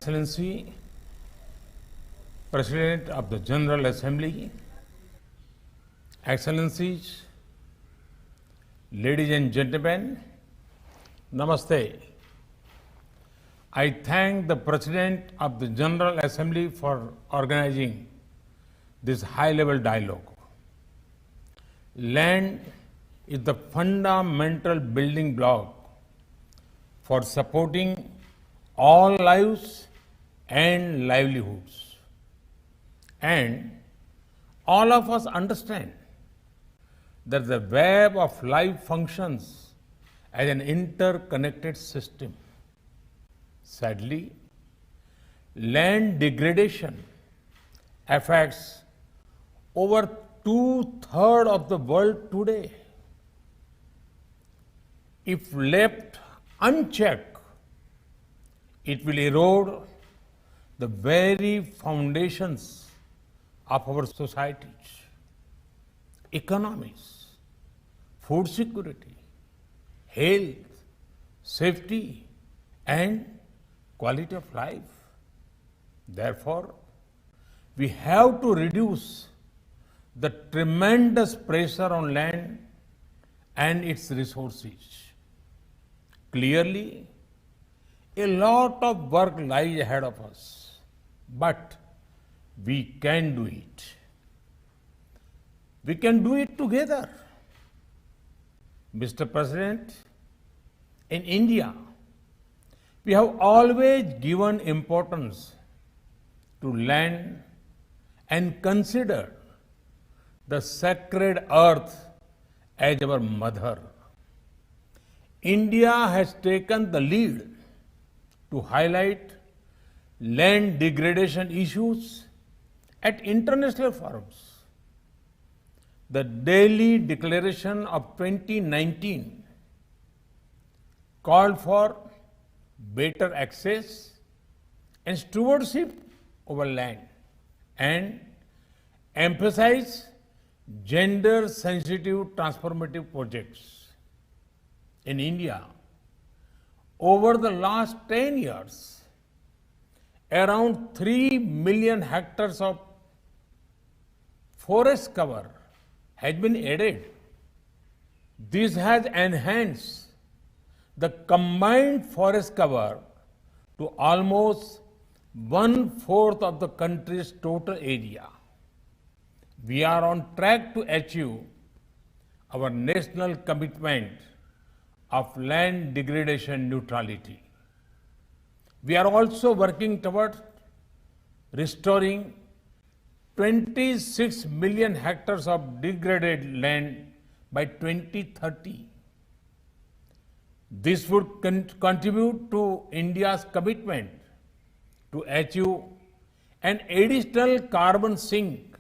Excellency, President of the General Assembly, Excellencies, ladies and gentlemen, Namaste. I thank the President of the General Assembly for organizing this high-level dialogue. Land is the fundamental building block for supporting all lives and livelihoods. And all of us understand that the web of life functions as an interconnected system. Sadly, land degradation affects over two-thirds of the world today. If left unchecked, it will erode the very foundations of our societies, economies, food security, health, safety, and quality of life. Therefore, we have to reduce the tremendous pressure on land and its resources. Clearly, a lot of work lies ahead of us, but we can do it. We can do it together. Mr. President, in India, we have always given importance to land and considered the sacred earth as our mother. India has taken the lead to highlight land degradation issues at international forums. The Delhi Declaration of 2019 called for better access and stewardship over land and emphasized gender-sensitive transformative projects. In India, over the last 10 years, around 3 million hectares of forest cover has been added. This has enhanced the combined forest cover to almost 1/4 of the country's total area. We are on track to achieve our national commitment of land degradation neutrality. We are also working toward restoring 26 million hectares of degraded land by 2030. This would contribute to India's commitment to achieve an additional carbon sink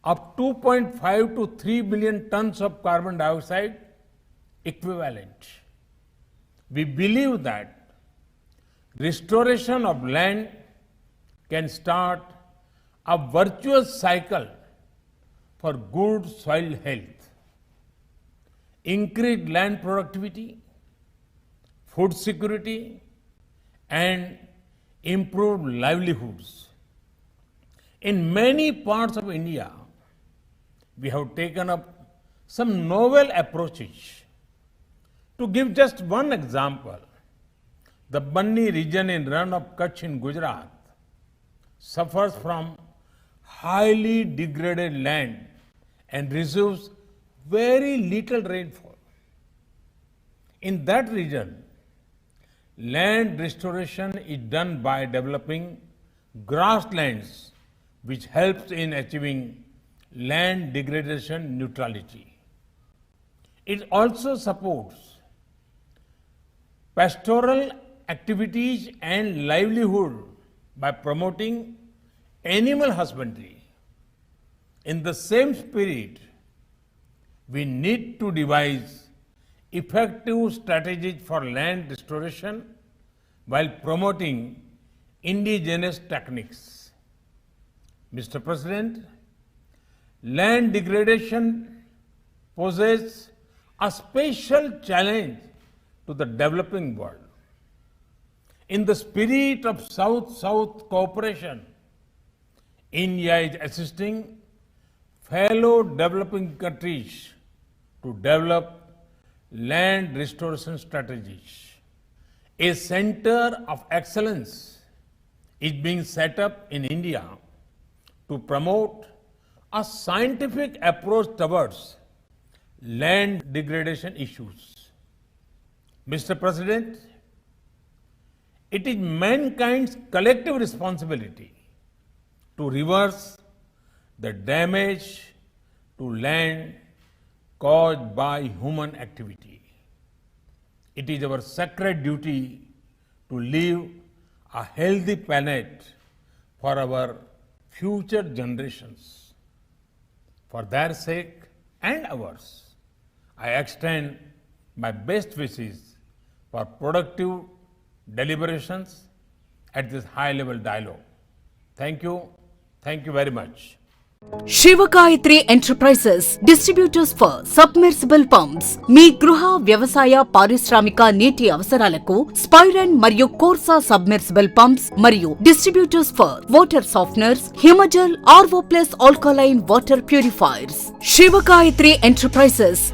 of 2.5 to 3 billion tons of carbon dioxide equivalent. We believe that restoration of land can start a virtuous cycle for good soil health, increased land productivity, food security, and improved livelihoods. In many parts of India, we have taken up some novel approaches. To give just one example, the Banni region in Rann of Kutch in Gujarat suffers from highly degraded land and receives very little rainfall. In that region, land restoration is done by developing grasslands, which helps in achieving land degradation neutrality. It also supports pastoral activities and livelihood by promoting animal husbandry. In the same spirit, we need to devise effective strategies for land restoration while promoting indigenous techniques. Mr. President, land degradation poses a special challenge to the developing world. In the spirit of South-South cooperation, India is assisting fellow developing countries to develop land restoration strategies. A center of excellence is being set up in India to promote a scientific approach towards land degradation issues. Mr. President, it is mankind's collective responsibility to reverse the damage to land caused by human activity. It is our sacred duty to leave a healthy planet for our future generations. For their sake and ours, I extend my best wishes for productive deliberations at this high-level dialogue. Thank you. Thank you very much. Shivagayatri enterprises distributors for submersible pumps మీ గృహ వ్యవసాయ పారిశ్రామిక నీటి అవసరాలకు స్పైరన్ మరియు కోర్సా submersible pumps మరియు distributors for water softeners Himajal RO plus alkaline water purifiers Shivagayatri enterprises